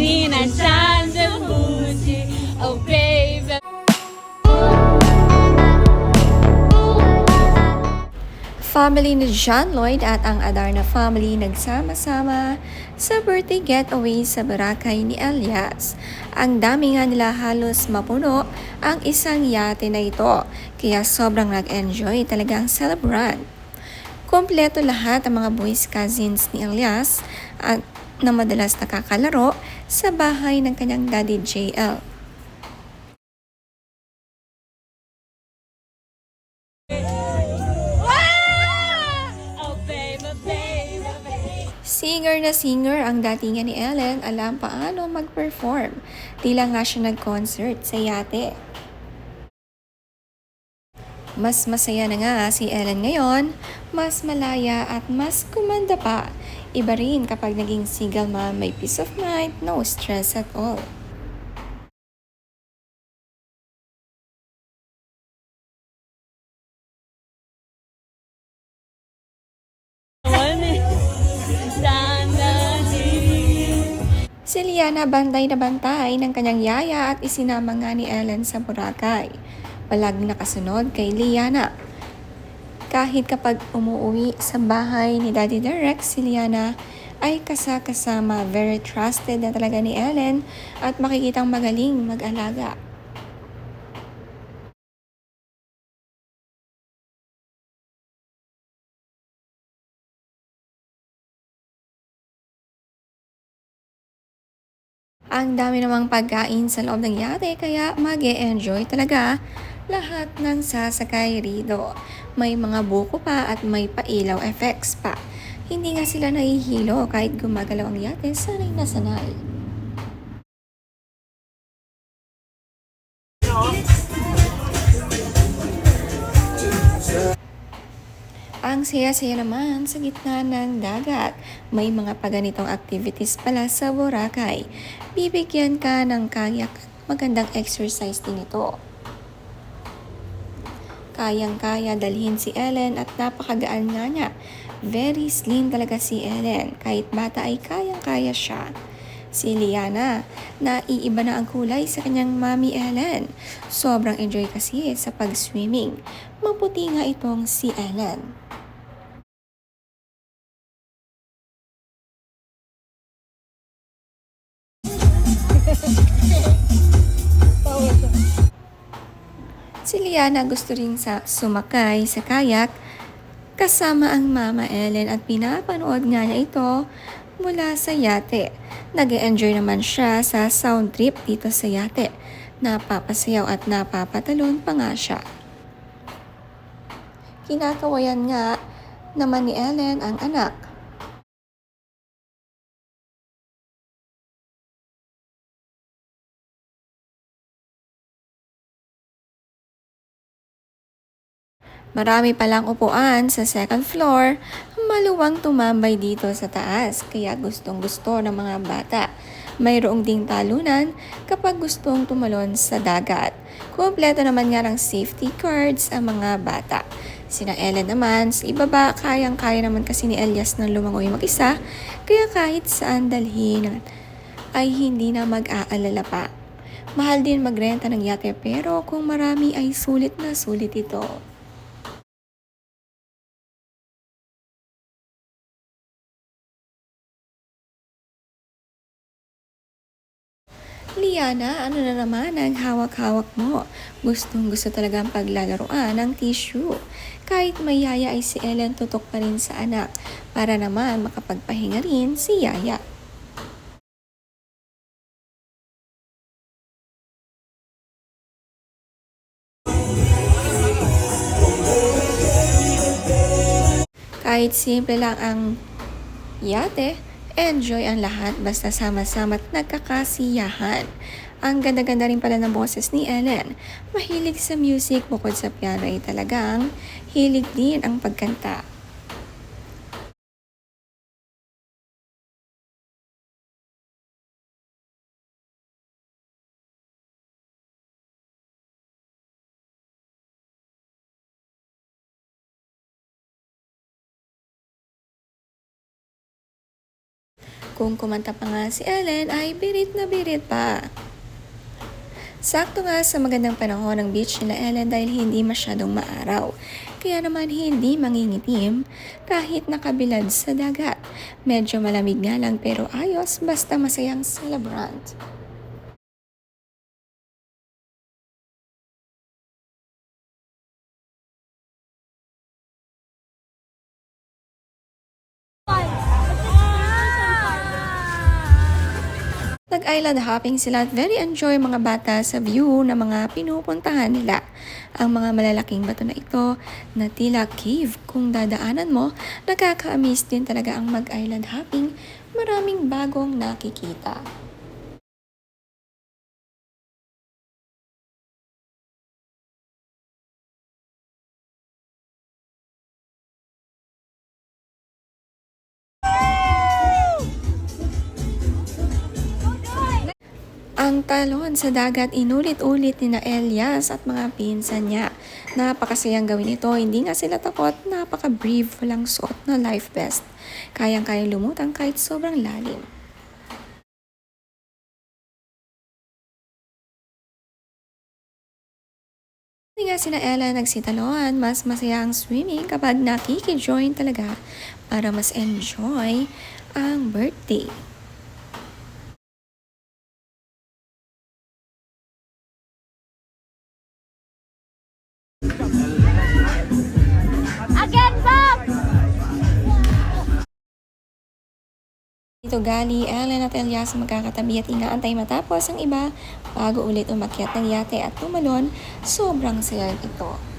你那站着呼吸，Oh baby。Family ni John Lloyd at ang Adarna family nagsama-sama sa birthday getaway sa Boracay ni Elias. Ang dami nga nila halos mapuno ang isang yate na ito, kaya sobrang nag-enjoy talaga ang celebrant. Kompleto lahat ang mga boys cousins ni Elias at na madalas nakakalaro sa bahay ng kanyang daddy JL. Oh baby, baby, baby. Singer na singer ang datingan ni Ellen, alam paano mag-perform. Tila nga siya nag-concert sa yate. Mas masaya na nga si Ellen ngayon, mas malaya at mas kumanda pa. Iba rin kapag naging single mom, may peace of mind, no stress at all. Si Liana bantay na bantay ng kanyang yaya at isinama nga ni Ellen sa Boracay. Palaging nakasunod kay Liana. Kahit kapag umuwi sa bahay ni Daddy Derek, si Liana ay kasama, very trusted na talaga ni Ellen at makikitang magaling mag-alaga. Ang dami namang pagkain sa loob ng yate kaya mag-e-enjoy talaga lahat ng sasakay rito. May mga buko pa at may pailaw effects pa. Hindi nga sila nahihilo kahit gumagalaw ang yate, sanay na sanay. Ang saya-saya naman sa gitna ng dagat. May mga paganitong activities pala sa Boracay. Bibigyan ka ng kayak at magandang exercise din ito. Kayang-kaya dalhin si Ellen at napakagaan nga niya. Very slim talaga si Ellen. Kahit bata ay kayang-kaya siya. Si Liana, naiiba na ang kulay sa kanyang mami Ellen. Sobrang enjoy kasi sa pag-swimming. Maputi nga itong si Ellen. Si Liana gusto rin sumakay sa kayak kasama ang mama Ellen at pinapanood nga niya ito mula sa yate. Nag-enjoy naman siya sa sound trip dito sa yate. Napapasayaw at napapatalon pa nga siya. Kinakawayan nga naman ni Ellen ang anak. Marami palang upuan sa second floor, maluwang tumambay dito sa taas, kaya gustong gusto ng mga bata. Mayroong ding talunan kapag gustong tumalon sa dagat. Kumpleto naman nga ng safety cards ang mga bata. Sina Ellen naman, sa ibaba, kayang-kaya naman kasi ni Elias na lumangoy mag-isa, kaya kahit saan dalhin ay hindi na mag-aalala pa. Mahal din magrenta ng yate pero kung marami ay sulit na sulit ito. Liana, ano na naman ang hawak-hawak mo? Gustong-gusto talagang paglalaroan ng tissue. Kahit may yaya ay si Ellen tutok pa rin sa anak para naman makapagpahinga rin si yaya. Kahit simple lang ang yate, enjoy ang lahat basta sama-sama at nagkakasiyahan. Ang ganda-ganda rin pala ng boses ni Ellen. Mahilig sa music bukod sa piano ay talagang hilig din ang pagkanta. Kung kumanta pa nga si Ellen ay birit na birit pa. Sakto nga sa magandang panahon ng beach nila Ellen dahil hindi masyadong maaraw. Kaya naman hindi mangingitim kahit nakabilad sa dagat. Medyo malamig nga lang pero ayos basta masayang celebrant. Nag-island hopping sila at very enjoy mga bata sa view na mga pinupuntahan nila. Ang mga malalaking bato na ito na tila cave kung dadaanan mo, nakaka-amaze din talaga ang mag-island hopping. Maraming bagong nakikita. Ang talon sa dagat inulit-ulit ni na Elias at mga pinsan niya. Napakasayang gawin ito, hindi nga sila takot, napaka-brave, walang suot na life vest. Kayang-kayang lumutang kahit sobrang lalim. Hindi nga sina Ella nagsitalon, mas masaya ang swimming kapag nakiki-join talaga para mas enjoy ang birthday. Again, Bob! Dito gali, Ellen at Elias magkakatabi at inaantay matapos ang iba bago ulit umakyat ng yate at tumalon. Sobrang saya ito.